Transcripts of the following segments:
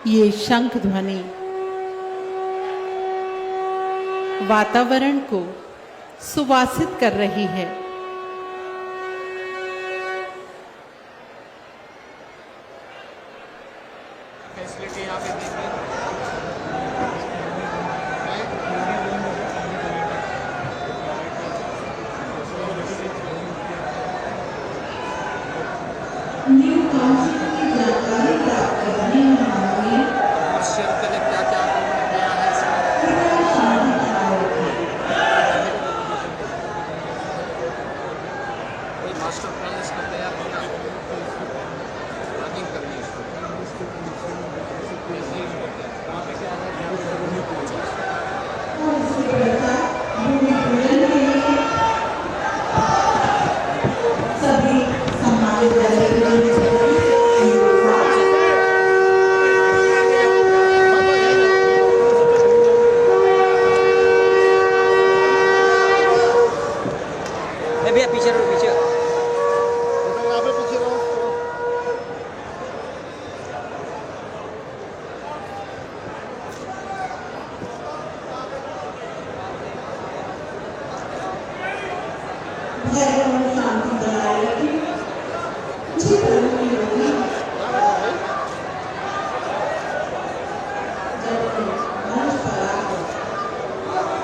ये शंख ध्वनि वातावरण को सुवासित कर रही है। फैसिलिटी यहाँ पे दी गई। न्यू काउंसिल की जानकारी प्राप्त करने में कमर्शियल के लिए क्या क्या नया है इसमें? कोई मास्टर प्लान इसका तैयार किया, प्लानिंग करनी है इसको। वहाँ पे क्या सभी सम्मानित भैया पीछे रहो, पीछे यहाँ पे पीछे रहो। धैर्य और शांति बनाए रखें। उचित अनुमति होगी जब मंच पर आकर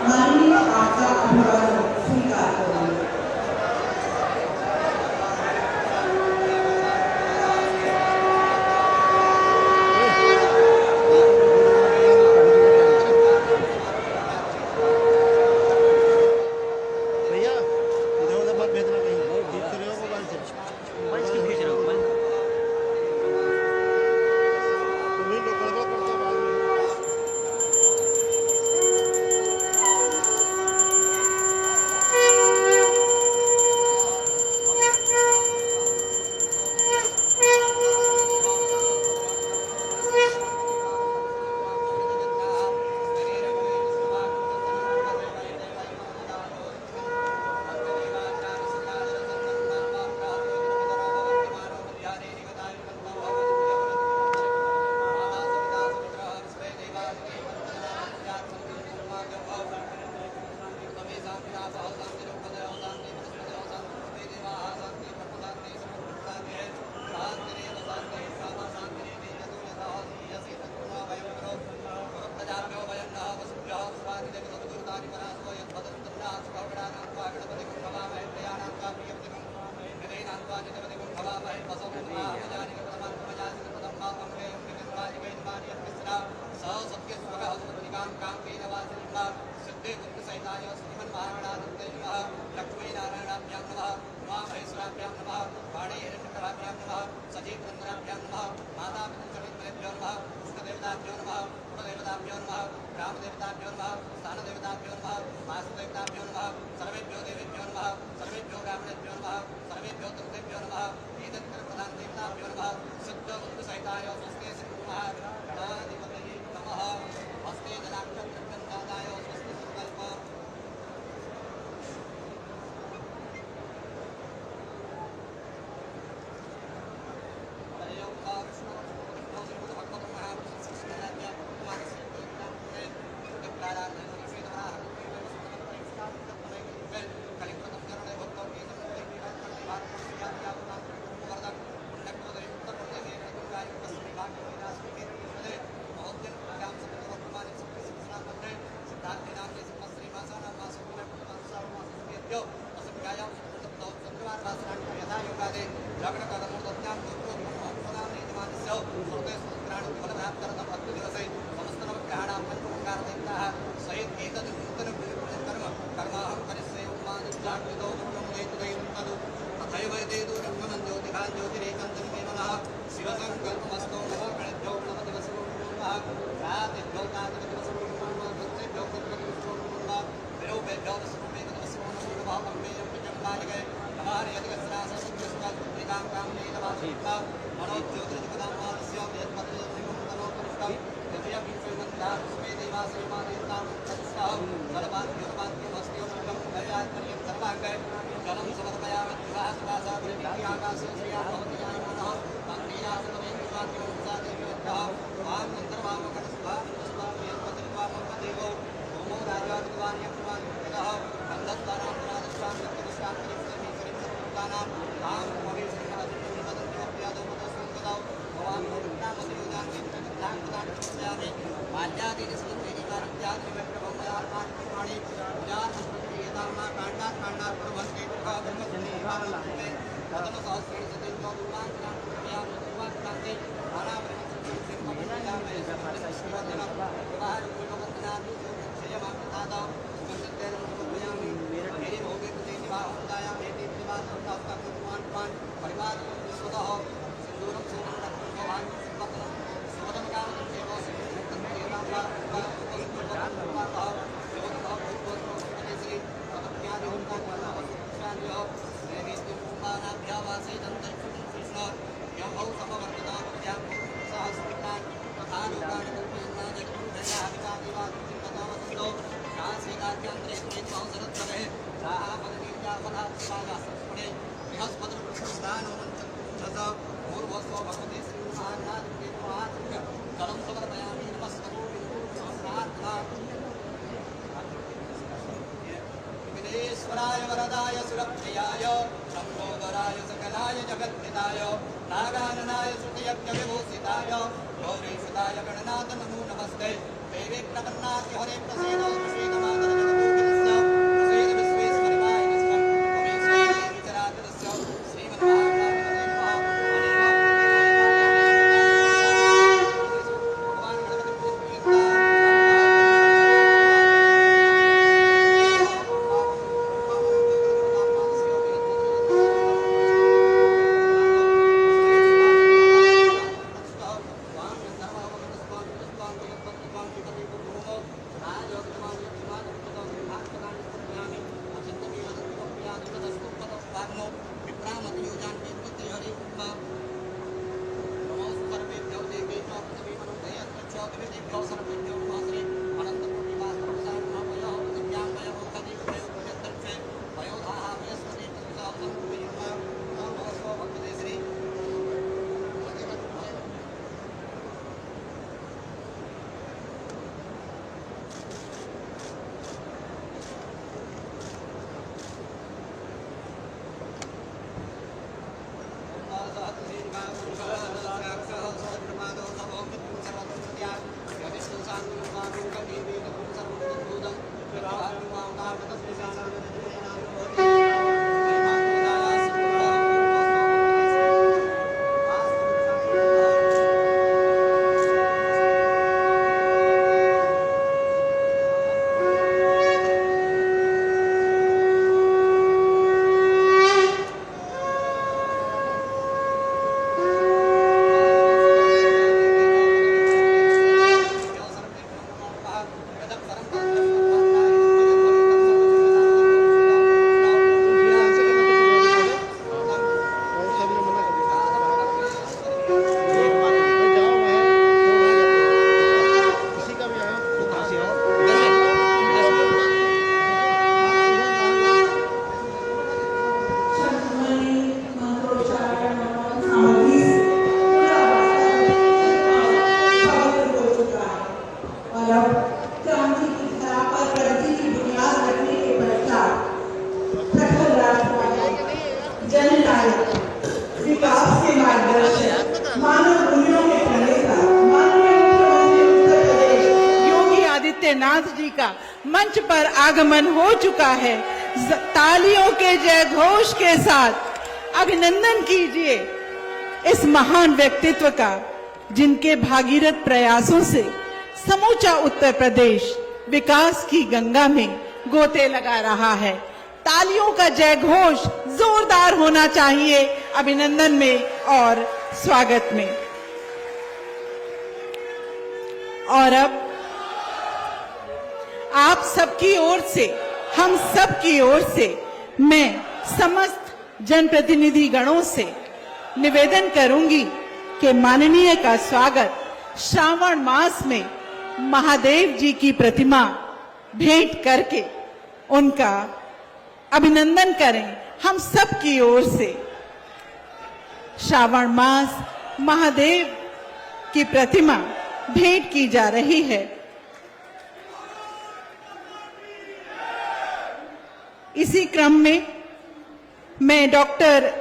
माननीय आपका अभिवादन स्वीकार करेंगे। भैया इधर उधर मत भेजना, कहीं देख रहे हो मोबाइल से। इसके पीछे रहो। तुम्हीं लोग गड़बड़ करते हो बाद में। विघ्नेश्वराय वरदाय सुरक्षयाय लंबोदराय सकलाय जगत्पिताय नागाननाय श्रुतियज्ञविभूषिताय गौरीसुताय गणनाथ नमो नमस्ते देवी प्रपन्नाति हरे प्रसीद प्रसीद मातर जगदोगिरस्य प्रसीद विश्वेश्वराय नमः तमेश्वरी विचराचरस्य श्रीमन्महागणाधिपतये नाथ जी का मंच पर आगमन हो चुका है। तालियों के जय घोष के साथ अभिनंदन कीजिए इस महान व्यक्तित्व का, जिनके भागीरथ प्रयासों से समूचा उत्तर प्रदेश विकास की गंगा में गोते लगा रहा है। तालियों का जय घोष जोरदार होना चाहिए अभिनंदन में और स्वागत में। और अब आप सबकी ओर से, हम सब की ओर से मैं समस्त जनप्रतिनिधि गणों से निवेदन करूंगी कि माननीय का स्वागत श्रावण मास में महादेव जी की प्रतिमा भेंट करके उनका अभिनंदन करें। हम सब की ओर से श्रावण मास महादेव की प्रतिमा भेंट की जा रही है। इसी क्रम में मैं डॉक्टर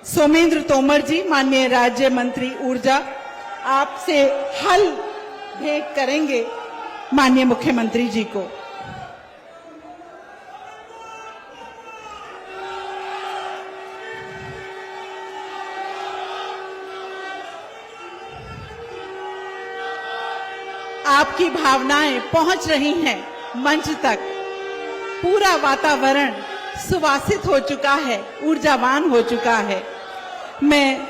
सोमेंद्र तोमर जी, माननीय राज्य मंत्री ऊर्जा, आपसे हल भेंट करेंगे माननीय मुख्यमंत्री जी को। आपकी भावनाएं पहुंच रही हैं मंच तक। पूरा वातावरण सुवासित हो चुका है, ऊर्जावान हो चुका है। मैं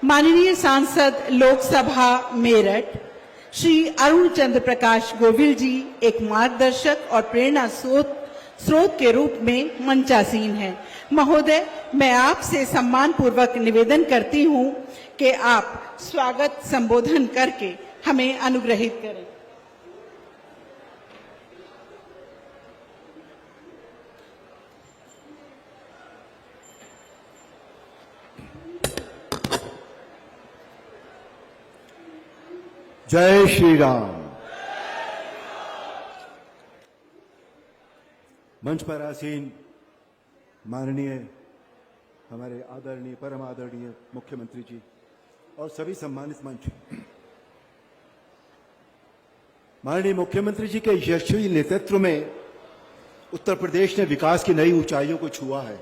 माननीय सांसद लोकसभा मेरठ श्री अरुण चंद्र प्रकाश गोविल जी एक मार्गदर्शक और प्रेरणा स्रोत के रूप में मंचासीन हैं। महोदय, मैं आपसे सम्मान पूर्वक निवेदन करती हूं कि आप स्वागत संबोधन करके हमें अनुग्रहित करें। जय श्री राम। मंच पर आसीन माननीय हमारे आदरणीय परम आदरणीय मुख्यमंत्री जी और सभी सम्मानित मंच, माननीय मुख्यमंत्री जी के यशस्वी नेतृत्व में उत्तर प्रदेश ने विकास की नई ऊंचाइयों को छुआ है।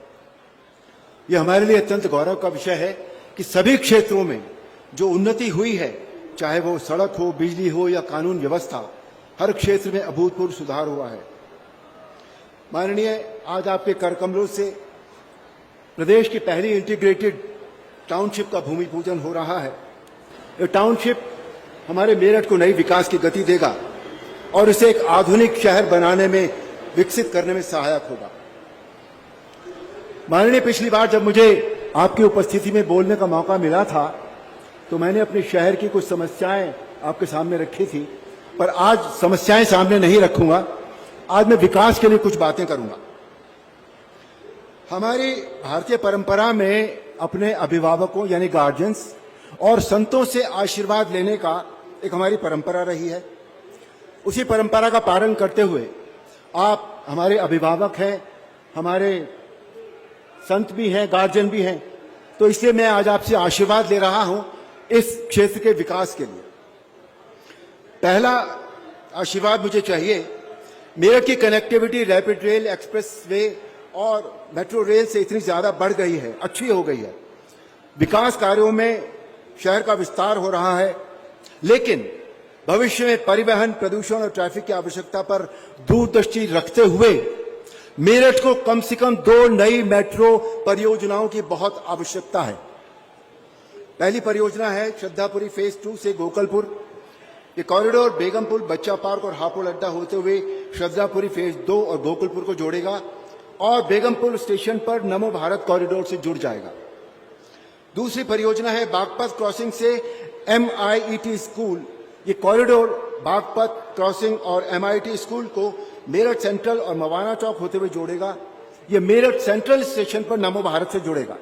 यह हमारे लिए अत्यंत गौरव का विषय है कि सभी क्षेत्रों में जो उन्नति हुई है, चाहे वो सड़क हो, बिजली हो या कानून व्यवस्था, हर क्षेत्र में अभूतपूर्व सुधार हुआ है। माननीय, आज आपके कर कमलों से प्रदेश की पहली इंटीग्रेटेड टाउनशिप का भूमि पूजन हो रहा है। ये टाउनशिप हमारे मेरठ को नई विकास की गति देगा और इसे एक आधुनिक शहर बनाने में, विकसित करने में सहायक होगा। माननीय, पिछली बार जब मुझे आपकी उपस्थिति में बोलने का मौका मिला था तो मैंने अपने शहर की कुछ समस्याएं आपके सामने रखी थी, पर आज समस्याएं सामने नहीं रखूंगा। आज मैं विकास के लिए कुछ बातें करूंगा। हमारी भारतीय परंपरा में अपने अभिभावकों यानी गार्जियंस और संतों से आशीर्वाद लेने का एक हमारी परंपरा रही है। उसी परंपरा का पालन करते हुए आप हमारे अभिभावक हैं, हमारे संत भी हैं, गार्जियन भी हैं, तो इसलिए मैं आज आपसे आशीर्वाद ले रहा हूं इस क्षेत्र के विकास के लिए। पहला आशीर्वाद मुझे चाहिए, मेरठ की connectivity rapid rail, express way और मेट्रो रेल से इतनी ज्यादा बढ़ गई है, अच्छी हो गई है। विकास कार्यों में शहर का विस्तार हो रहा है, लेकिन भविष्य में परिवहन, प्रदूषण और ट्रैफिक की आवश्यकता पर दूरदृष्टि रखते हुए मेरठ को कम से कम 2 नई मेट्रो परियोजनाओं की बहुत आवश्यकता है। पहली परियोजना है श्रद्धापुरी फेज 2 से गोकलपुर। ये कॉरिडोर बेगमपुर, बच्चा पार्क और हापुड़ अड्डा होते हुए श्रद्धापुरी फेज 2 और गोकुलपुर को जोड़ेगा और बेगमपुर स्टेशन पर नमो भारत कॉरिडोर से जुड़ जाएगा। दूसरी परियोजना है बागपत क्रॉसिंग से MIET स्कूल। ये कॉरिडोर बागपत क्रॉसिंग और MIT स्कूल को मेरठ सेंट्रल और मवाना चौक होते हुए जोड़ेगा। ये मेरठ सेंट्रल स्टेशन पर नमो भारत से जुड़ेगा।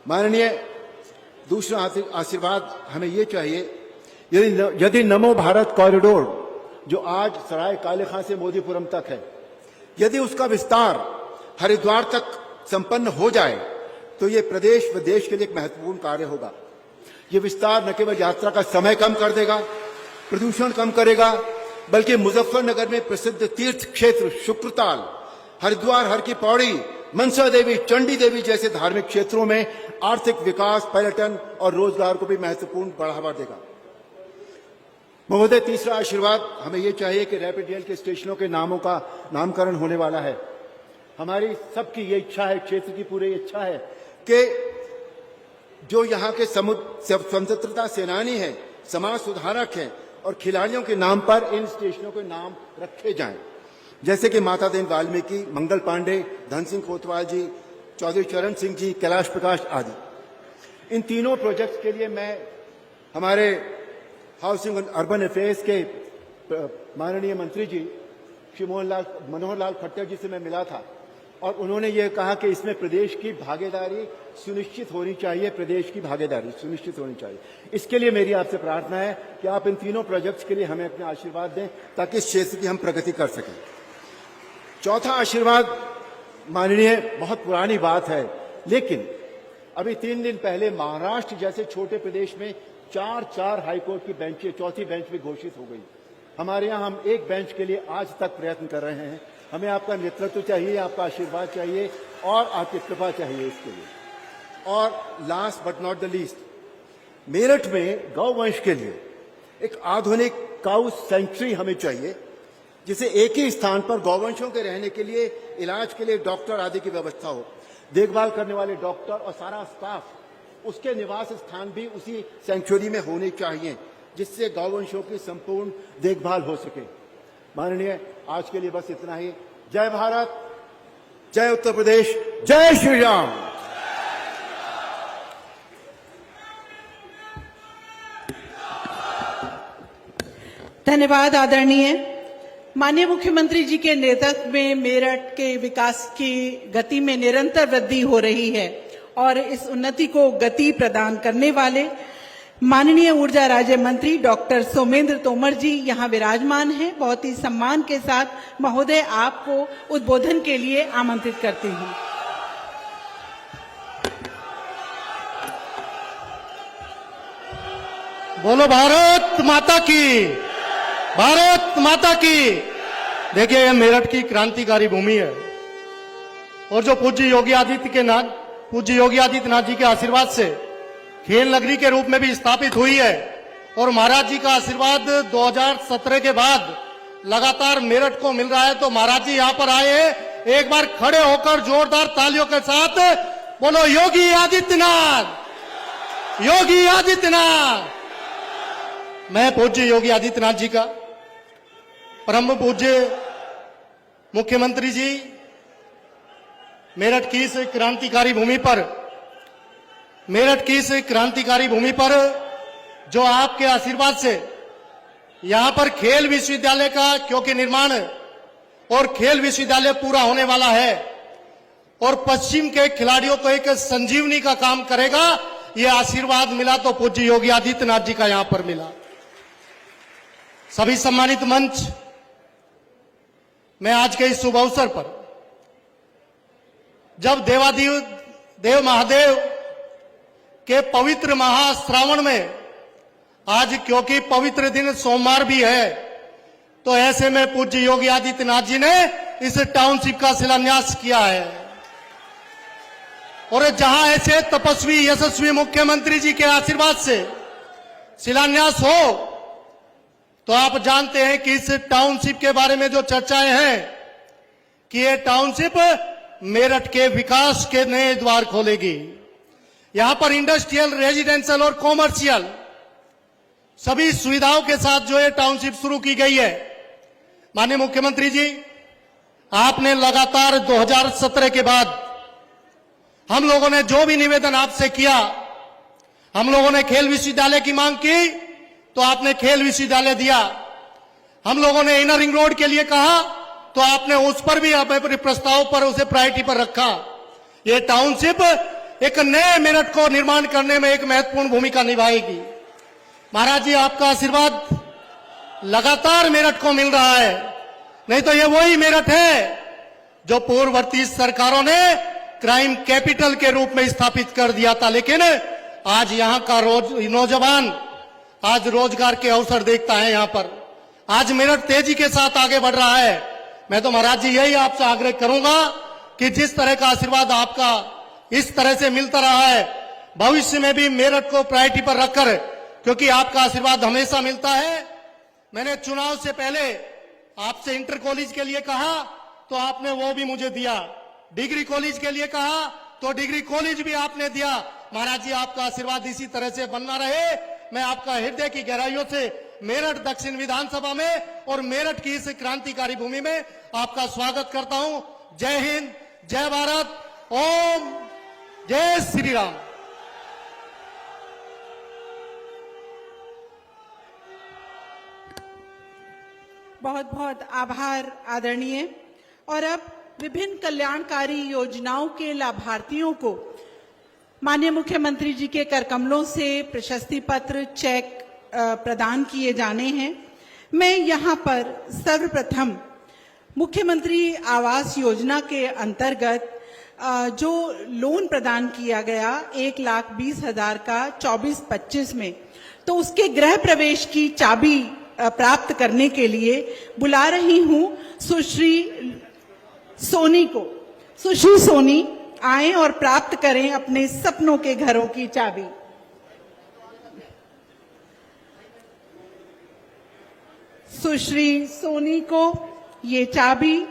माननीय, दूसरा आशीर्वाद हमें ये चाहिए, यदि नमो भारत कॉरिडोर जो आज सराय काले खां से मोदीपुरम तक है, यदि उसका विस्तार हरिद्वार तक संपन्न हो जाए तो ये प्रदेश व देश के लिए एक महत्वपूर्ण कार्य होगा। ये विस्तार न केवल यात्रा का समय कम कर देगा, प्रदूषण कम करेगा, बल्कि मुजफ्फरनगर में प्रसिद्ध तीर्थ क्षेत्र शुक्रताल, हरिद्वार, हर की पौड़ी, मनसा देवी, चंडी देवी जैसे धार्मिक क्षेत्रों में आर्थिक विकास, पर्यटन और रोजगार को भी महत्वपूर्ण बढ़ावा देगा। महोदय, तीसरा आशीर्वाद हमें यह चाहिए कि रैपिड रेल के स्टेशनों के नामों का नामकरण होने वाला है। हमारी सबकी ये इच्छा है, क्षेत्र की पूरी इच्छा है कि जो यहाँ के स्वतंत्रता सेनानी हैं, समाज सुधारक हैं और खिलाड़ियों के नाम पर इन स्टेशनों के नाम रखे जाएं, जैसे कि माता देन वाल्मीकि, मंगल पांडे, धन सिंह कोतवाल जी, चौधरी चरण सिंह जी, कैलाश प्रकाश आदि। इन तीनों प्रोजेक्ट्स के लिए मैं हमारे हाउसिंग एंड अर्बन अफेयर्स के माननीय मंत्री जी श्री मनोहर लाल खट्टर जी से मैं मिला था और उन्होंने ये कहा कि इसमें प्रदेश की भागीदारी सुनिश्चित होनी चाहिए, प्रदेश की भागीदारी सुनिश्चित होनी चाहिए। इसके लिए मेरी आपसे प्रार्थना है कि आप इन तीनों प्रोजेक्ट्स के लिए हमें अपना आशीर्वाद दें ताकि इस क्षेत्र की हम प्रगति कर सकें। चौथा आशीर्वाद, माननीय, बहुत पुरानी बात है, लेकिन अभी 3 दिन पहले महाराष्ट्र जैसे छोटे प्रदेश में 4 हाईकोर्ट की बेंचें, चौथी बेंच भी घोषित हो गई। हमारे यहाँ हम एक बेंच के लिए आज तक प्रयत्न कर रहे हैं। हमें आपका नेतृत्व चाहिए, आपका आशीर्वाद चाहिए और आपकी कृपा चाहिए इसके लिए। और last but not the least, Meerut में गौवंश के लिए एक आधुनिक काउ सेंचुरी हमें चाहिए, जिसे एक ही स्थान पर गौवंशों के रहने के लिए, इलाज के लिए डॉक्टर आदि की व्यवस्था हो, देखभाल करने वाले डॉक्टर और सारा स्टाफ, उसके निवास स्थान भी उसी सेंचुरी में होने चाहिए, जिससे गौवंशों की संपूर्ण देखभाल हो सके। माननीय, आज के लिए बस इतना ही। जय भारत, जय उत्तर प्रदेश, जय श्री राम। धन्यवाद आदरणीय। माननीय मुख्यमंत्री जी के नेतृत्व में मेरठ के विकास की गति में निरंतर वृद्धि हो रही है और इस उन्नति को गति प्रदान करने वाले माननीय ऊर्जा राज्य मंत्री डॉक्टर सोमेंद्र तोमर जी यहाँ विराजमान हैं। बहुत ही सम्मान के साथ महोदय आपको उद्बोधन के लिए आमंत्रित करती हूँ। बोलो भारत माता की, भारत माता की। देखिए, यह मेरठ की क्रांतिकारी भूमि है और जो पूज्य योगी आदित्यनाथ जी के आशीर्वाद से खेल नगरी के रूप में भी स्थापित हुई है और महाराज जी का आशीर्वाद 2017 के बाद लगातार मेरठ को मिल रहा है। तो महाराज जी यहाँ पर आए हैं, एक बार खड़े होकर जोरदार तालियों के साथ बोलो योगी आदित्यनाथ, योगी आदित्यनाथ। मैं पूज्य योगी आदित्यनाथ जी का, परम पूज्य मुख्यमंत्री जी, मेरठ की इस क्रांतिकारी भूमि पर जो आपके आशीर्वाद से यहां पर खेल विश्वविद्यालय का क्योंकि निर्माण और खेल विश्वविद्यालय पूरा होने वाला है और पश्चिम के खिलाड़ियों को एक संजीवनी का काम करेगा, ये आशीर्वाद मिला तो पूज्य योगी आदित्यनाथ जी का यहां पर मिला। सभी सम्मानित मंच, मैं आज के इस शुभ अवसर पर जब देव महादेव के पवित्र महाश्रावण में आज क्योंकि पवित्र दिन सोमवार भी है, तो ऐसे में पूज्य योगी आदित्यनाथ जी ने इस टाउनशिप का शिलान्यास किया है। और जहां ऐसे तपस्वी यशस्वी मुख्यमंत्री जी के आशीर्वाद से शिलान्यास हो, तो आप जानते हैं कि इस टाउनशिप के बारे में जो चर्चाएं हैं कि ये टाउनशिप मेरठ के विकास के नए द्वार खोलेगी। यहां पर इंडस्ट्रियल, रेजिडेंशियल और कॉमर्शियल सभी सुविधाओं के साथ जो ये टाउनशिप शुरू की गई है। माननीय मुख्यमंत्री जी, आपने लगातार 2017 के बाद हम लोगों ने जो भी निवेदन आपसे किया, हम लोगों ने खेल विश्वविद्यालय की मांग की तो आपने खेल विश्वविद्यालय दिया, हम लोगों ने इनर रिंग रोड के लिए कहा तो आपने उस पर भी अपने प्रस्ताव पर उसे प्रायोरिटी पर रखा। ये टाउनशिप एक नए मेरठ को निर्माण करने में एक महत्वपूर्ण भूमिका निभाएगी। महाराज जी, आपका आशीर्वाद लगातार मेरठ को मिल रहा है, नहीं तो ये वही मेरठ है जो पूर्ववर्ती सरकारों ने क्राइम कैपिटल के रूप में स्थापित कर दिया था। लेकिन आज यहां का नौजवान आज रोजगार के अवसर देखता है। यहां पर आज मेरठ तेजी के साथ आगे बढ़ रहा है। मैं तो महाराज जी यही आपसे आग्रह करूंगा कि जिस तरह का आशीर्वाद आपका इस तरह से मिलता रहा है, भविष्य में भी मेरठ को प्रायोरिटी पर रखकर, क्योंकि आपका आशीर्वाद हमेशा मिलता है। मैंने चुनाव से पहले आपसे इंटर कॉलेज के लिए कहा तो आपने वो भी मुझे दिया, डिग्री कॉलेज के लिए कहा तो डिग्री कॉलेज भी आपने दिया। महाराज जी, आपका आशीर्वाद इसी तरह से बना रहे। मैं आपका हृदय की गहराइयों से मेरठ दक्षिण विधानसभा में और मेरठ की इस क्रांतिकारी भूमि में आपका स्वागत करता हूं। जय हिंद, जय भारत, ओम जय श्री राम। बहुत बहुत आभार आदरणीय। और अब विभिन्न कल्याणकारी योजनाओं के लाभार्थियों को माननीय मुख्यमंत्री जी के करकमलों से प्रशस्ति पत्र, चेक प्रदान किए जाने हैं। मैं यहाँ पर सर्वप्रथम मुख्यमंत्री आवास योजना के अंतर्गत जो लोन प्रदान किया गया 1,20,000 का 24-25 में, तो उसके गृह प्रवेश की चाबी प्राप्त करने के लिए बुला रही हूं सुश्री सोनी को। सुश्री सोनी आएं और प्राप्त करें अपने सपनों के घरों की चाबी। सुश्री सोनी को ये चाबी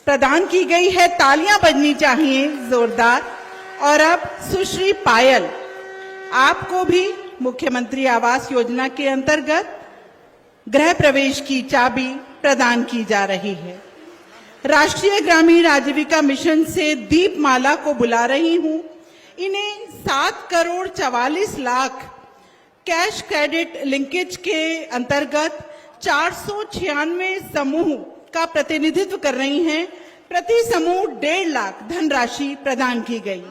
प्रदान की गई है, तालियां बजनी चाहिए जोरदार। और अब सुश्री पायल, आपको भी मुख्यमंत्री आवास योजना के अंतर्गत गृह प्रवेश की चाबी प्रदान की जा रही है। राष्ट्रीय ग्रामीण आजीविका मिशन से दीपमाला को बुला रही हूं। इन्हें 7,44,00,000 कैश क्रेडिट लिंकेज के अंतर्गत 496 समूह का प्रतिनिधित्व कर रही हैं। प्रति समूह 1.5 लाख धनराशि प्रदान की गई।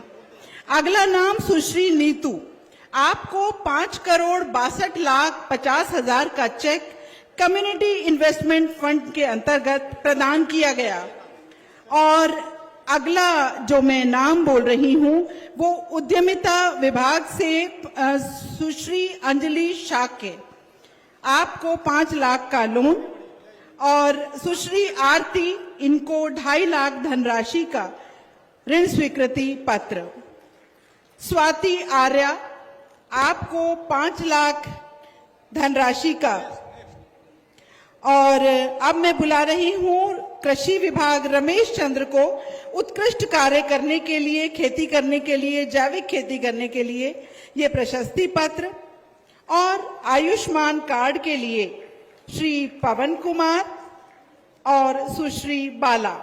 अगला नाम सुश्री नीतू, आपको 5,62,50,000 का चेक कम्युनिटी इन्वेस्टमेंट फंड के अंतर्गत प्रदान किया गया। और अगला जो मैं नाम बोल रही हूं वो उद्यमिता विभाग से सुश्री अंजलि शाक्य, आपको 5 लाख का लोन। और सुश्री आरती, इनको 2.5 लाख धनराशि का ऋण स्वीकृति पत्र। स्वाति आर्या, आपको 5 लाख धनराशि का। और अब मैं बुला रही हूं कृषि विभाग रमेश चंद्र को उत्कृष्ट कार्य करने के लिए, खेती करने के लिए, जैविक खेती करने के लिए ये प्रशस्ति पत्र। और आयुष्मान कार्ड के लिए श्री पवन कुमार और सुश्री बाला।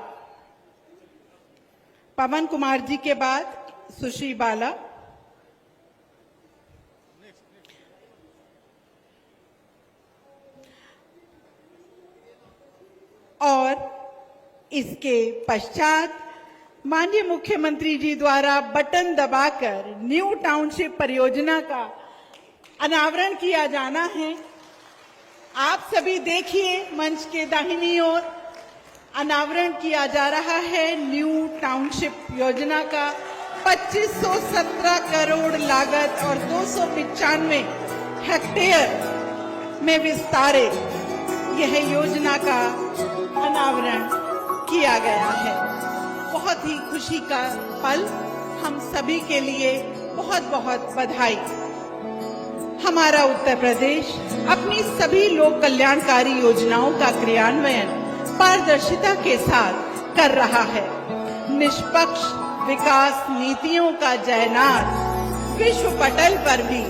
पवन कुमार जी के बाद सुश्री बाला। और इसके पश्चात माननीय मुख्यमंत्री जी द्वारा बटन दबाकर न्यू टाउनशिप परियोजना का अनावरण किया जाना है। आप सभी देखिए, मंच के दाहिनी ओर अनावरण किया जा रहा है न्यू टाउनशिप योजना का। 2517 करोड़ लागत और 295 हेक्टेयर में विस्तारित यह योजना का अनावरण किया गया है। बहुत ही खुशी का पल हम सभी के लिए, बहुत बहुत बधाई। हमारा उत्तर प्रदेश अपनी सभी लोक कल्याणकारी योजनाओं का क्रियान्वयन पारदर्शिता के साथ कर रहा है। निष्पक्ष विकास नीतियों का जयनाद विश्व पटल पर भी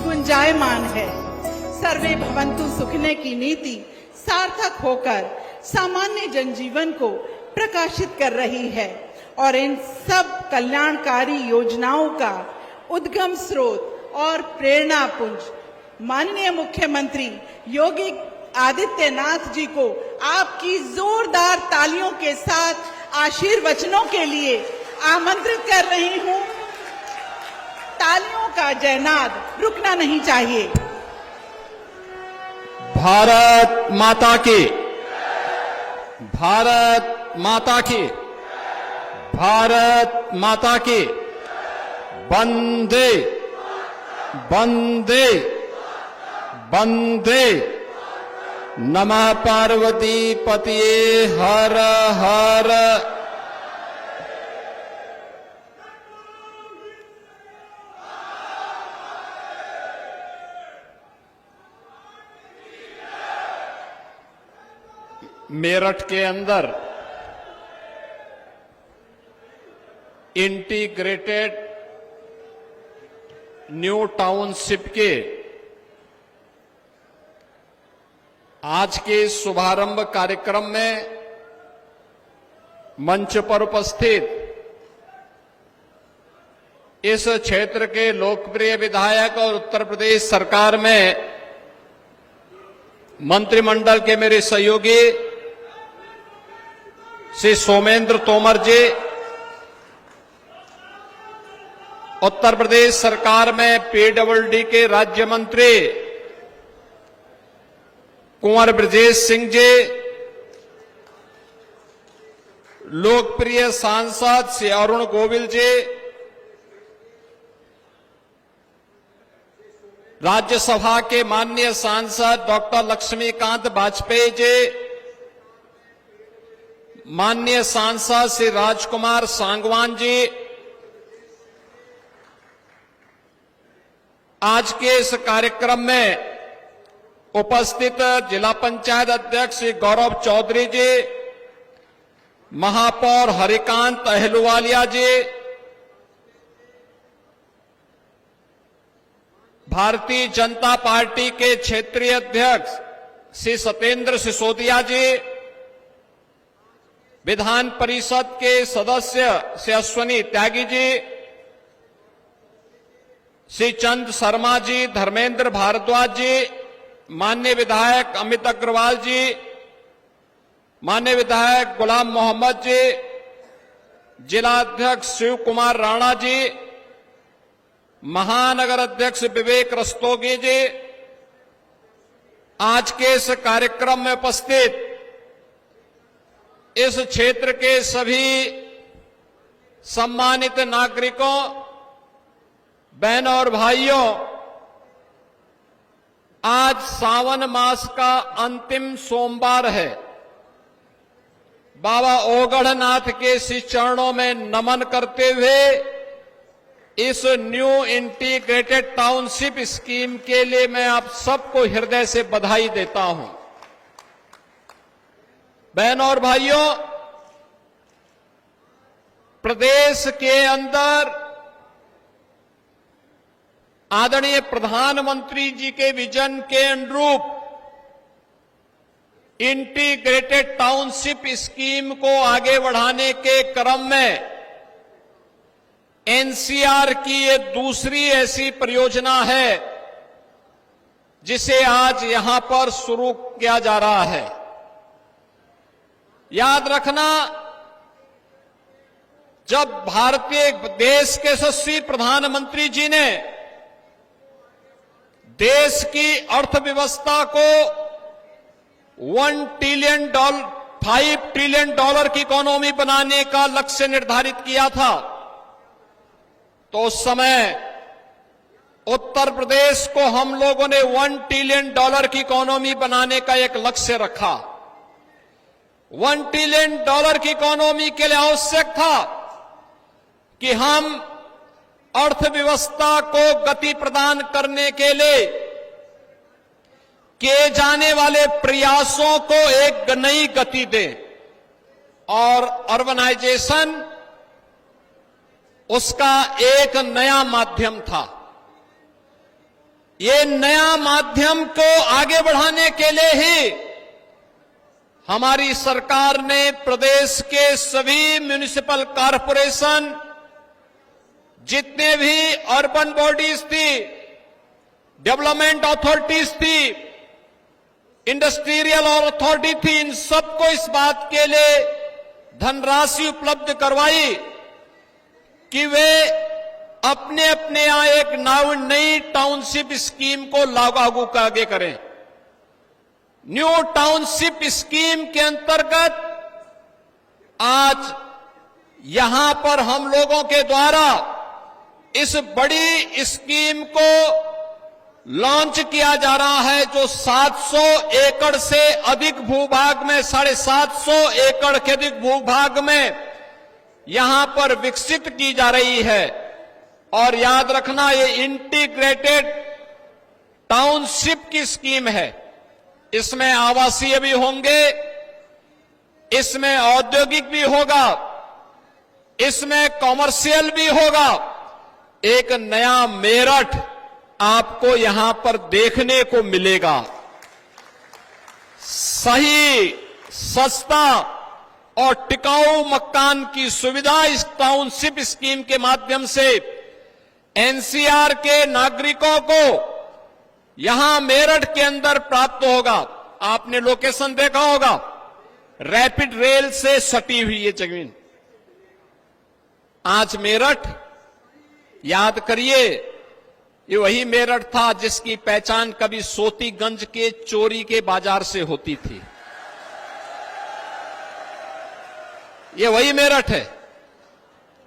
गुंजायमान है। सर्वे भवन्तु सुखिने की नीति सार्थक होकर सामान्य जनजीवन को प्रकाशित कर रही है और इन सब कल्याणकारी योजनाओं का उद्गम स्रोत और प्रेरणा पुंज माननीय मुख्यमंत्री योगी आदित्यनाथ जी को आपकी जोरदार तालियों के साथ आशीर्वचनों के लिए आमंत्रित कर रही हूं। तालियों का जयनाद रुकना नहीं चाहिए। भारत माता की, भारत माता की, भारत माता की। वंदे वंदे वंदे। नमः पार्वती पतिये हर हर। मेरठ के अंदर इंटीग्रेटेड न्यू टाउनशिप के आज के शुभारंभ कार्यक्रम में मंच पर उपस्थित इस क्षेत्र के लोकप्रिय विधायक और उत्तर प्रदेश सरकार में मंत्रिमंडल के मेरे सहयोगी श्री सोमेंद्र तोमर जी, उत्तर प्रदेश सरकार में पीडब्ल्यूडी के राज्य मंत्री कुंवर ब्रजेश सिंह जी, लोकप्रिय सांसद श्री अरुण गोविल जी, राज्यसभा के माननीय सांसद डॉक्टर लक्ष्मीकांत वाजपेयी जी, माननीय सांसद श्री राजकुमार सांगवान जी, आज के इस कार्यक्रम में उपस्थित जिला पंचायत अध्यक्ष श्री गौरव चौधरी जी, महापौर हरिकांत अहलुवालिया जी, भारतीय जनता पार्टी के क्षेत्रीय अध्यक्ष श्री सत्येंद्र सिसोदिया जी, विधान परिषद के सदस्य श्री अश्वनी त्यागी जी, श्री चंद शर्मा जी, धर्मेंद्र भारद्वाज जी, माननीय विधायक अमित अग्रवाल जी, माननीय विधायक गुलाम मोहम्मद जी, जिला अध्यक्ष शिव कुमार राणा जी, महानगर अध्यक्ष विवेक रस्तोगी जी, आज के इस कार्यक्रम में उपस्थित इस क्षेत्र के सभी सम्मानित नागरिकों, बहनों और भाइयों, आज सावन मास का अंतिम सोमवार है। बाबा ओगढ़नाथ के श्री चरणों में नमन करते हुए इस न्यू इंटीग्रेटेड टाउनशिप स्कीम के लिए मैं आप सबको हृदय से बधाई देता हूं। बहनों और भाइयों, प्रदेश के अंदर आदरणीय प्रधानमंत्री जी के विजन के अनुरूप इंटीग्रेटेड टाउनशिप स्कीम को आगे बढ़ाने के क्रम में एनसीआर की ये दूसरी ऐसी परियोजना है जिसे आज यहां पर शुरू किया जा रहा है। याद रखना, जब भारतीय देश के यशस्वी प्रधानमंत्री जी ने देश की अर्थव्यवस्था को $5 ट्रिलियन की इकोनॉमी बनाने का लक्ष्य निर्धारित किया था, तो उस समय उत्तर प्रदेश को हम लोगों ने $1 ट्रिलियन की इकोनॉमी बनाने का एक लक्ष्य रखा। $1 ट्रिलियन की इकोनॉमी के लिए आवश्यक था कि हम अर्थव्यवस्था को गति प्रदान करने के लिए किए जाने वाले प्रयासों को एक नई गति दें, और अर्बनाइजेशन उसका एक नया माध्यम था। ये नया माध्यम को आगे बढ़ाने के लिए ही हमारी सरकार ने प्रदेश के सभी म्युनिसिपल कॉरपोरेशन, जितने भी अर्बन बॉडीज थी, डेवलपमेंट अथॉरिटीज थी, इंडस्ट्रियल अथॉरिटी थी, इन सबको इस बात के लिए धनराशि उपलब्ध करवाई कि वे अपने अपने यहां एक नई टाउनशिप स्कीम को लागू आगे करें। न्यू टाउनशिप स्कीम के अंतर्गत आज यहां पर हम लोगों के द्वारा इस बड़ी स्कीम को लॉन्च किया जा रहा है, जो 700 एकड़ से अधिक भूभाग में, 750 एकड़ के अधिक भूभाग में यहां पर विकसित की जा रही है। और याद रखना, ये इंटीग्रेटेड टाउनशिप की स्कीम है। इसमें आवासीय भी होंगे, इसमें औद्योगिक भी होगा, इसमें कॉमर्शियल भी होगा। एक नया मेरठ आपको यहां पर देखने को मिलेगा। सही, सस्ता और टिकाऊ मकान की सुविधा इस टाउनशिप स्कीम के माध्यम से एनसीआर के नागरिकों को यहां मेरठ के अंदर प्राप्त होगा। आपने लोकेशन देखा होगा, रैपिड रेल से सटी हुई ये जमीन। आज मेरठ, याद करिए, ये वही मेरठ था जिसकी पहचान कभी सोतीगंज के चोरी के बाजार से होती थी। ये वही मेरठ है,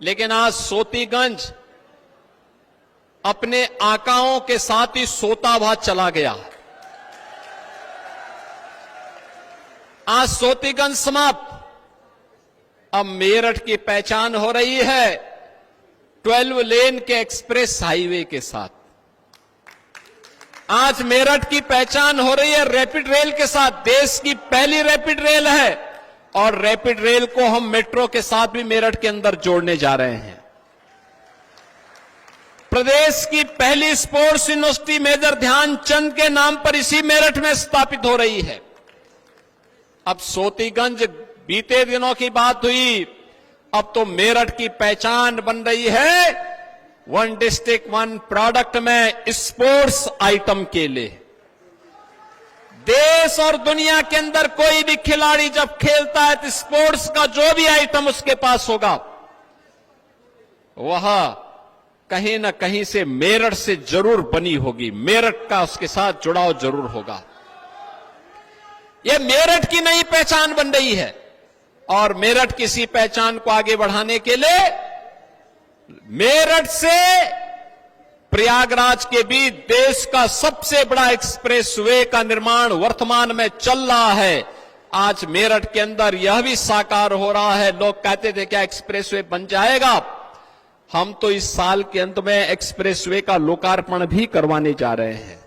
लेकिन आज सोतीगंज अपने आकाओं के साथ ही सोता हुआ चला गया। आज सोतीगंज समाप्त, अब मेरठ की पहचान हो रही है 12 लेन के एक्सप्रेस हाईवे के साथ। आज मेरठ की पहचान हो रही है रैपिड रेल के साथ। देश की पहली रैपिड रेल है, और रैपिड रेल को हम मेट्रो के साथ भी मेरठ के अंदर जोड़ने जा रहे हैं। प्रदेश की पहली स्पोर्ट्स यूनिवर्सिटी मेजर ध्यानचंद के नाम पर इसी मेरठ में स्थापित हो रही है। अब सोतीगंज बीते दिनों की बात हुई, अब तो मेरठ की पहचान बन रही है 1 डिस्ट्रिक्ट 1 प्रोडक्ट में स्पोर्ट्स आइटम के लिए। देश और दुनिया के अंदर कोई भी खिलाड़ी जब खेलता है तो स्पोर्ट्स का जो भी आइटम उसके पास होगा, वह कहीं ना कहीं से मेरठ से जरूर बनी होगी, मेरठ का उसके साथ जुड़ाव जरूर होगा। यह मेरठ की नई पहचान बन रही है और मेरठ की इसी पहचान को आगे बढ़ाने के लिए मेरठ से प्रयागराज के बीच देश का सबसे बड़ा एक्सप्रेसवे का निर्माण वर्तमान में चल रहा है। आज मेरठ के अंदर यह भी साकार हो रहा है। लोग कहते थे क्या एक्सप्रेसवे बन जाएगा? हम तो इस साल के अंत में एक्सप्रेसवे का लोकार्पण भी करवाने जा रहे हैं।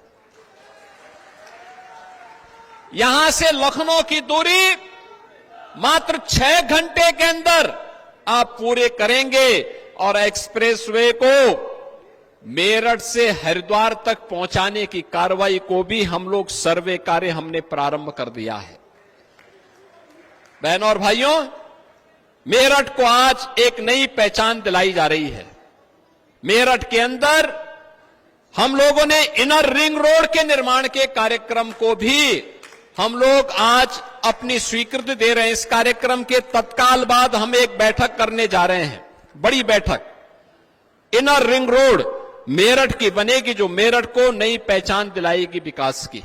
यहां से लखनऊ की दूरी मात्र 6 घंटे के अंदर आप पूरे करेंगे और एक्सप्रेसवे को मेरठ से हरिद्वार तक पहुंचाने की कार्रवाई को भी हम लोग सर्वे कार्य हमने प्रारंभ कर दिया है। बहनों और भाइयों, मेरठ को आज एक नई पहचान दिलाई जा रही है। मेरठ के अंदर हम लोगों ने इनर रिंग रोड के निर्माण के कार्यक्रम को भी हम लोग आज अपनी स्वीकृति दे रहे हैं। इस कार्यक्रम के तत्काल बाद हम एक बैठक करने जा रहे हैं, बड़ी बैठक। इनर रिंग रोड मेरठ की बनेगी जो मेरठ को नई पहचान दिलाएगी विकास की।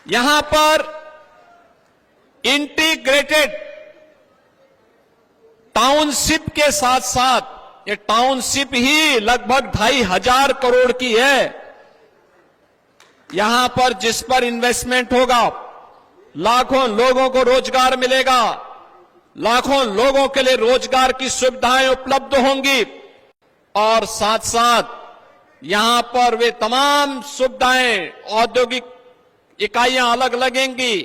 यहां पर इंटीग्रेटेड टाउनशिप के साथ साथ ये टाउनशिप ही लगभग 2,500 करोड़ की है। यहां पर जिस पर इन्वेस्टमेंट होगा लाखों लोगों को रोजगार मिलेगा, लाखों लोगों के लिए रोजगार की सुविधाएं उपलब्ध होंगी और साथ साथ यहां पर वे तमाम सुविधाएं, औद्योगिक इकाइयां अलग लगेंगी,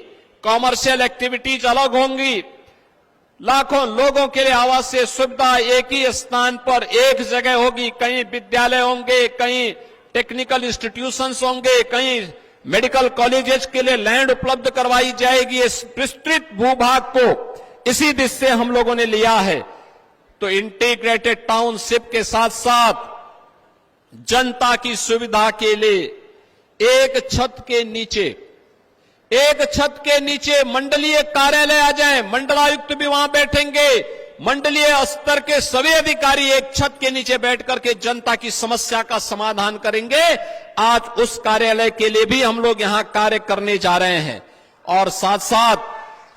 कॉमर्शियल एक्टिविटीज अलग होंगी, लाखों लोगों के लिए आवासीय सुविधा एक ही स्थान पर एक जगह होगी। कहीं विद्यालय होंगे, कहीं टेक्निकल इंस्टीट्यूशंस होंगे, कहीं मेडिकल कॉलेजेस के लिए लैंड उपलब्ध करवाई जाएगी। इस विस्तृत भूभाग को इसी दिशा से हम लोगों ने लिया है। तो इंटीग्रेटेड टाउनशिप के साथ साथ जनता की सुविधा के लिए एक छत के नीचे मंडलीय कार्यालय आ जाए, मंडलायुक्त भी वहां बैठेंगे, मंडलीय स्तर के सभी अधिकारी एक छत के नीचे बैठ करके जनता की समस्या का समाधान करेंगे। आज उस कार्यालय के लिए भी हम लोग यहां कार्य करने जा रहे हैं और साथ साथ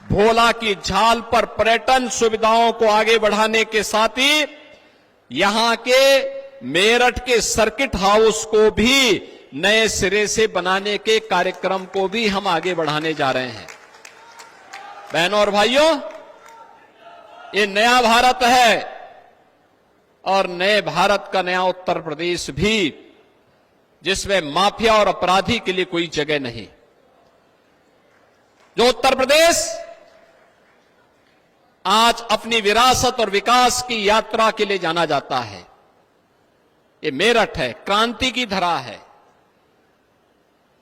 भोला की झाल पर पर्यटन सुविधाओं को आगे बढ़ाने के साथ ही यहां के मेरठ के सर्किट हाउस को भी नए सिरे से बनाने के कार्यक्रम को भी हम आगे बढ़ाने जा रहे हैं। बहनों और भाइयों, ये नया भारत है और नए भारत का नया उत्तर प्रदेश भी, जिसमें माफिया और अपराधी के लिए कोई जगह नहीं। जो उत्तर प्रदेश आज अपनी विरासत और विकास की यात्रा के लिए जाना जाता है, ये मेरठ है, क्रांति की धरा है।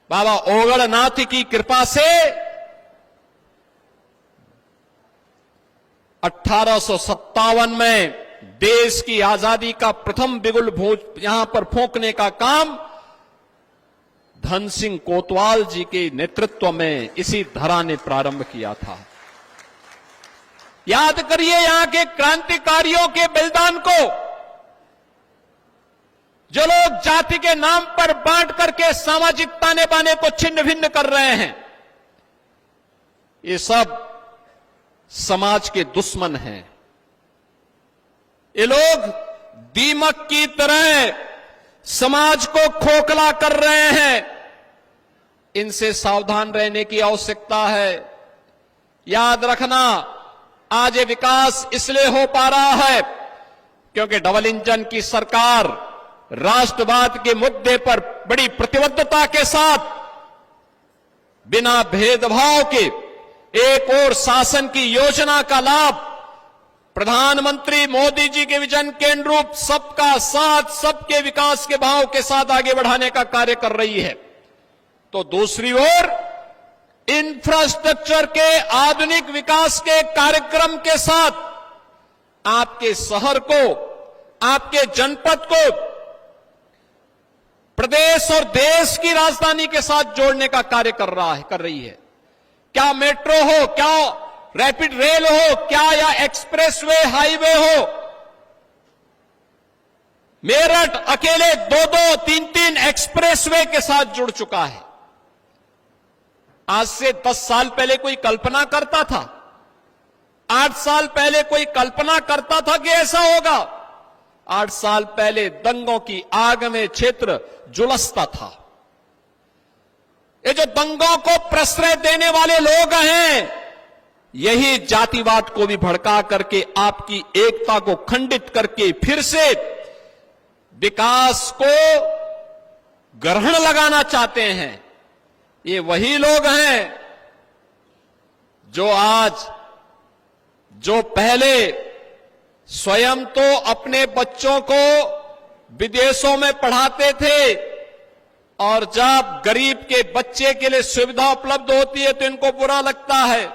बाबा ओगड़नाथ की कृपा से 1857 में देश की आजादी का प्रथम बिगुल भोज यहां पर फूंकने का काम धन सिंह कोतवाल जी के नेतृत्व में इसी धरा ने प्रारंभ किया था। याद करिए यहां के क्रांतिकारियों के बलिदान को। जो लोग जाति के नाम पर बांट करके सामाजिक ताने बाने को छिन्न भिन्न कर रहे हैं, ये सब समाज के दुश्मन हैं। ये लोग दीमक की तरह समाज को खोखला कर रहे हैं। इनसे सावधान रहने की आवश्यकता है। याद रखना, आज ये विकास इसलिए हो पा रहा है क्योंकि डबल इंजन की सरकार राष्ट्रवाद के मुद्दे पर बड़ी प्रतिबद्धता के साथ बिना भेदभाव के एक और शासन की योजना का लाभ प्रधानमंत्री मोदी जी के विजन के अनुरूप सबका साथ, सबके विकास के भाव के साथ आगे बढ़ाने का कार्य कर रही है। तो दूसरी ओर इंफ्रास्ट्रक्चर के आधुनिक विकास के कार्यक्रम के साथ आपके शहर को, आपके जनपद को प्रदेश और देश की राजधानी के साथ जोड़ने का कार्य कर रही है। क्या मेट्रो हो, क्या रैपिड रेल हो, क्या या एक्सप्रेसवे हाईवे हो, मेरठ अकेले 2-2, 3-3 एक्सप्रेसवे के साथ जुड़ चुका है। आज से 10 साल पहले कोई कल्पना करता था? 8 साल पहले कोई कल्पना करता था कि ऐसा होगा? 8 साल पहले दंगों की आग में क्षेत्र झुलसता था। ये जो दंगों को प्रश्रय देने वाले लोग हैं, यही जातिवाद को भी भड़का करके आपकी एकता को खंडित करके फिर से विकास को ग्रहण लगाना चाहते हैं। ये वही लोग हैं जो पहले स्वयं तो अपने बच्चों को विदेशों में पढ़ाते थे, और जब गरीब के बच्चे के लिए सुविधा उपलब्ध होती है तो इनको बुरा लगता है।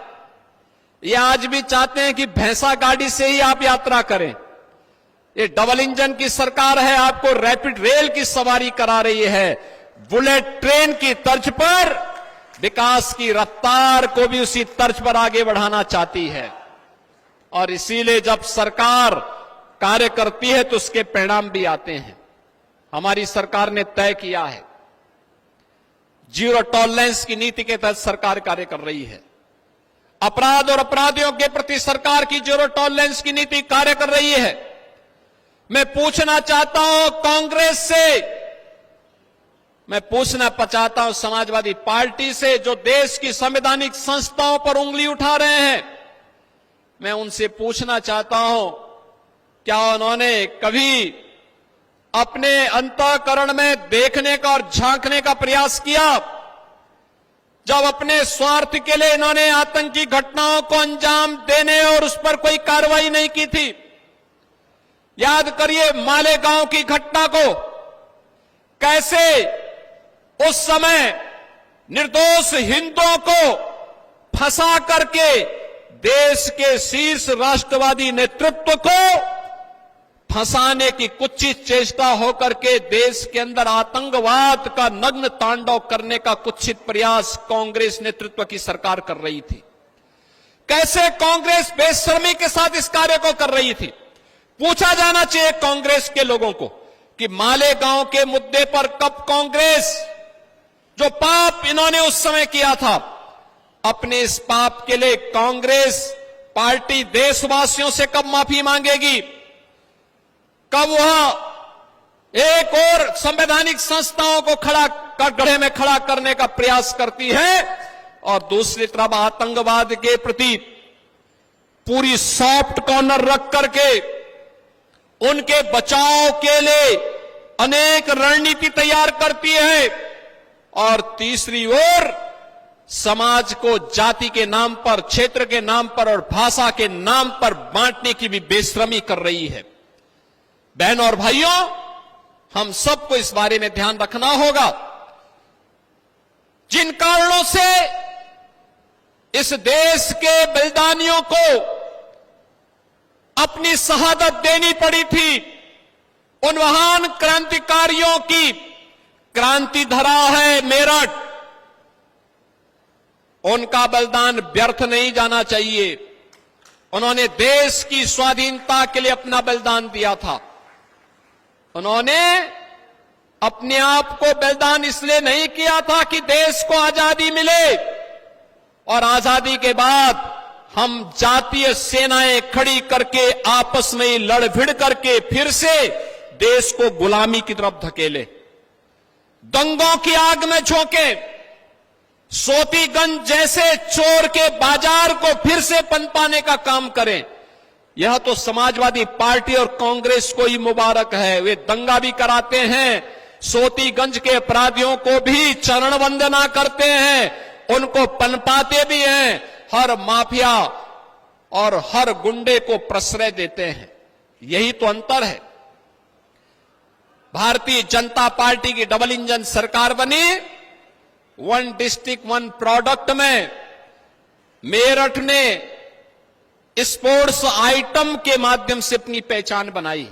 ये आज भी चाहते हैं कि भैंसा गाड़ी से ही आप यात्रा करें। ये डबल इंजन की सरकार है, आपको रैपिड रेल की सवारी करा रही है। बुलेट ट्रेन की तर्ज पर विकास की रफ्तार को भी उसी तर्ज पर आगे बढ़ाना चाहती है। और इसीलिए जब सरकार कार्य करती है तो उसके परिणाम भी आते हैं। हमारी सरकार ने तय किया है, जीरो टॉलरेंस की नीति के तहत सरकार कार्य कर रही है। अपराध और अपराधियों के प्रति सरकार की जीरो टॉलरेंस की नीति कार्य कर रही है। मैं पूछना चाहता हूं कांग्रेस से, मैं पूछना चाहता हूं समाजवादी पार्टी से, जो देश की संवैधानिक संस्थाओं पर उंगली उठा रहे हैं, मैं उनसे पूछना चाहता हूं, क्या उन्होंने कभी अपने अंतःकरण में देखने का और झांकने का प्रयास किया? जब अपने स्वार्थ के लिए इन्होंने आतंकी घटनाओं को अंजाम देने और उस पर कोई कार्रवाई नहीं की थी। याद करिए मालेगांव की घटना को, कैसे उस समय निर्दोष हिंदुओं को फंसा करके देश के शीर्ष राष्ट्रवादी नेतृत्व को फंसाने की कुत्सित चेष्टा होकर के देश के अंदर आतंकवाद का नग्न तांडव करने का कुत्सित प्रयास कांग्रेस नेतृत्व की सरकार कर रही थी। कैसे कांग्रेस बेशर्मी के साथ इस कार्य को कर रही थी? पूछा जाना चाहिए कांग्रेस के लोगों को कि मालेगांव के मुद्दे पर कब कांग्रेस, जो पाप इन्होंने उस समय किया था, अपने इस पाप के लिए कांग्रेस पार्टी देशवासियों से कब माफी मांगेगी? कब वह एक और संवैधानिक संस्थाओं को गड्ढे में खड़ा करने का प्रयास करती है, और दूसरी तरफ आतंकवाद के प्रति पूरी सॉफ्ट कॉर्नर रख करके उनके बचाव के लिए अनेक रणनीति तैयार करती है, और तीसरी ओर समाज को जाति के नाम पर, क्षेत्र के नाम पर और भाषा के नाम पर बांटने की भी बेशर्मी कर रही है। बहनों और भाइयों, हम सबको इस बारे में ध्यान रखना होगा। जिन कारणों से इस देश के बलिदानियों को अपनी शहादत देनी पड़ी थी, उन महान क्रांतिकारियों की क्रांति धरा है मेरठ, उनका बलिदान व्यर्थ नहीं जाना चाहिए। उन्होंने देश की स्वाधीनता के लिए अपना बलिदान दिया था। उन्होंने अपने आप को बलिदान इसलिए नहीं किया था कि देश को आजादी मिले, और आजादी के बाद हम जातीय सेनाएं खड़ी करके आपस में ही लड़ भिड़ करके फिर से देश को गुलामी की तरफ धकेले, दंगों की आग में झोंके, सोतीगंज जैसे चोर के बाजार को फिर से पनपाने का काम करें। यह तो समाजवादी पार्टी और कांग्रेस को ही मुबारक है। वे दंगा भी कराते हैं, सोतीगंज के अपराधियों को भी चरण वंदना करते हैं, उनको पनपाते भी हैं, हर माफिया और हर गुंडे को प्रश्रय देते हैं। यही तो अंतर है। भारतीय जनता पार्टी की डबल इंजन सरकार बनी, वन डिस्ट्रिक्ट वन प्रोडक्ट में मेरठ ने स्पोर्ट्स आइटम के माध्यम से अपनी पहचान बनाई,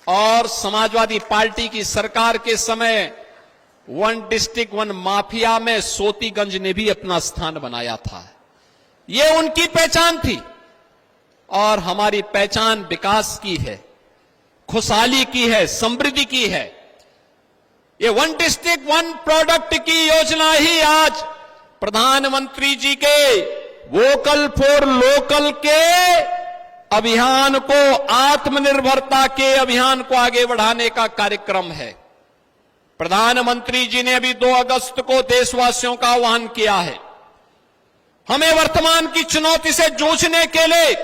और समाजवादी पार्टी की सरकार के समय वन डिस्ट्रिक्ट वन माफिया में सोतीगंज ने भी अपना स्थान बनाया था। ये उनकी पहचान थी, और हमारी पहचान विकास की है। खुशहाली की है, समृद्धि की है। ये वन डिस्ट्रिक्ट वन प्रोडक्ट की योजना ही आज प्रधानमंत्री जी के वोकल फॉर लोकल के अभियान को, आत्मनिर्भरता के अभियान को आगे बढ़ाने का कार्यक्रम है। प्रधानमंत्री जी ने अभी 2 अगस्त को देशवासियों का आह्वान किया है। हमें वर्तमान की चुनौती से जूझने के लिए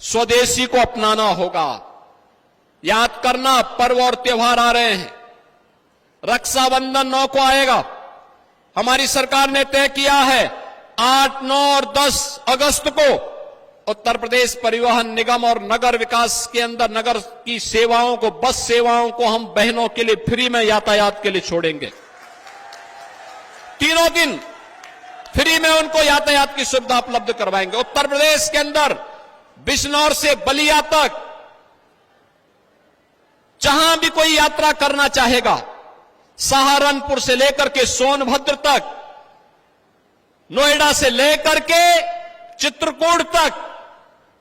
स्वदेशी को अपनाना होगा। याद करना, पर्व और त्योहार आ रहे हैं। रक्षाबंधन 9 को आएगा। हमारी सरकार ने तय किया है 8, 9 और 10 अगस्त को उत्तर प्रदेश परिवहन निगम और नगर विकास के अंदर नगर की सेवाओं को, बस सेवाओं को हम बहनों के लिए फ्री में यातायात के लिए छोड़ेंगे। तीनों दिन फ्री में उनको यातायात की सुविधा उपलब्ध करवाएंगे। उत्तर प्रदेश के अंदर बिजनौर से बलिया तक जहां भी कोई यात्रा करना चाहेगा, सहारनपुर से लेकर के सोनभद्र तक, नोएडा से लेकर के चित्रकूट तक,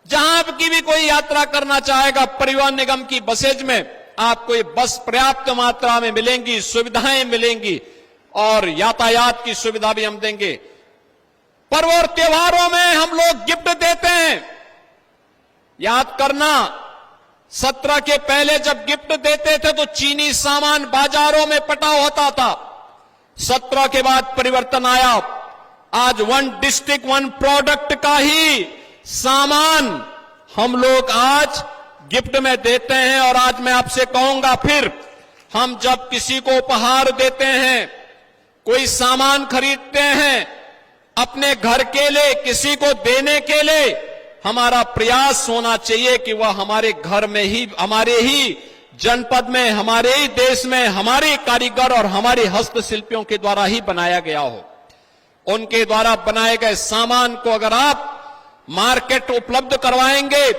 जहां की भी कोई यात्रा करना चाहेगा, परिवहन निगम की बसेज में आपको ये बस पर्याप्त मात्रा में मिलेंगी, सुविधाएं मिलेंगी और यातायात की सुविधा भी हम देंगे। पर्व और त्योहारों में हम लोग गिफ्ट देते हैं। याद करना, 17 के पहले जब गिफ्ट देते थे तो चीनी सामान बाजारों में पटाव होता था। 17 के बाद परिवर्तन आया। आज वन डिस्ट्रिक्ट वन प्रोडक्ट का ही सामान हम लोग आज गिफ्ट में देते हैं। और आज मैं आपसे कहूंगा, फिर हम जब किसी को उपहार देते हैं, कोई सामान खरीदते हैं अपने घर के लिए, किसी को देने के लिए, हमारा प्रयास होना चाहिए कि वह हमारे घर में ही, हमारे ही जनपद में, हमारे ही देश में, हमारे कारीगर और हमारे हस्तशिल्पियों के द्वारा ही बनाया गया हो। उनके द्वारा बनाए गए सामान को अगर आप मार्केट उपलब्ध करवाएंगे,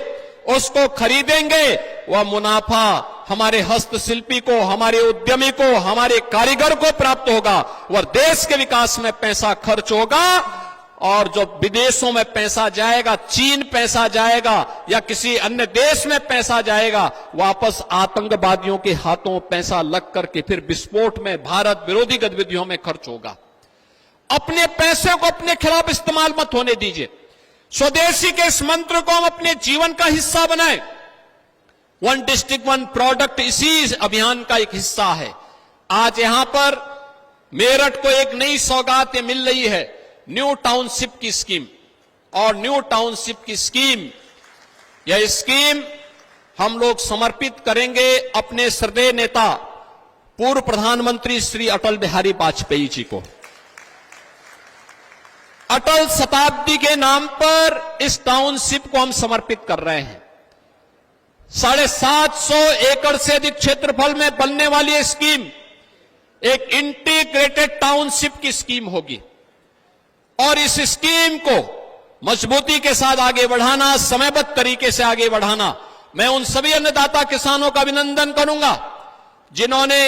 उसको खरीदेंगे, वह मुनाफा हमारे हस्तशिल्पी को, हमारे उद्यमी को, हमारे कारीगर को प्राप्त होगा। वह देश के विकास में पैसा खर्च होगा और जो विदेशों में पैसा जाएगा, चीन पैसा जाएगा या किसी अन्य देश में पैसा जाएगा, वापस आतंकवादियों के हाथों पैसा लग करके फिर विस्फोट में, भारत विरोधी गतिविधियों में खर्च होगा। अपने पैसे को अपने खिलाफ इस्तेमाल मत होने दीजिए। स्वदेशी के इस मंत्र को हम अपने जीवन का हिस्सा बनाएं। वन डिस्ट्रिक्ट वन प्रोडक्ट इसी अभियान का एक हिस्सा है। आज यहां पर मेरठ को एक नई सौगात मिल रही है, न्यू टाउनशिप की स्कीम। और न्यू टाउनशिप की स्कीम, यह स्कीम हम लोग समर्पित करेंगे अपने श्रद्धेय नेता पूर्व प्रधानमंत्री श्री अटल बिहारी वाजपेयी जी को। अटल शताब्दी के नाम पर इस टाउनशिप को हम समर्पित कर रहे हैं। 750 एकड़ से अधिक क्षेत्रफल में बनने वाली यह स्कीम एक इंटीग्रेटेड टाउनशिप की स्कीम होगी। और इस स्कीम को मजबूती के साथ आगे बढ़ाना, समयबद्ध तरीके से आगे बढ़ाना, मैं उन सभी अन्नदाता किसानों का अभिनंदन करूंगा जिन्होंने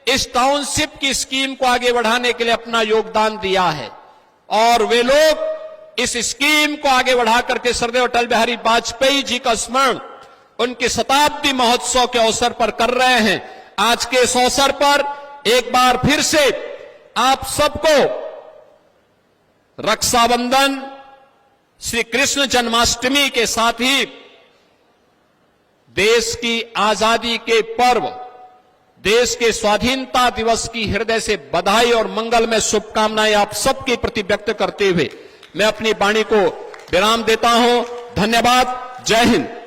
इस टाउनशिप की स्कीम को आगे बढ़ाने के लिए अपना योगदान दिया है। और वे लोग इस स्कीम को आगे बढ़ा करके श्रद्धेय अटल बिहारी वाजपेयी जी का स्मरण उनके शताब्दी महोत्सव के अवसर पर कर रहे हैं। आज के इस अवसर पर एक बार फिर से आप सबको रक्षाबंधन, श्री कृष्ण जन्माष्टमी के साथ ही देश की आजादी के पर्व, देश के स्वाधीनता दिवस की हृदय से बधाई और मंगलमय शुभकामनाएं आप सबके प्रति व्यक्त करते हुए मैं अपनी वाणी को विराम देता हूं। धन्यवाद। जय हिंद।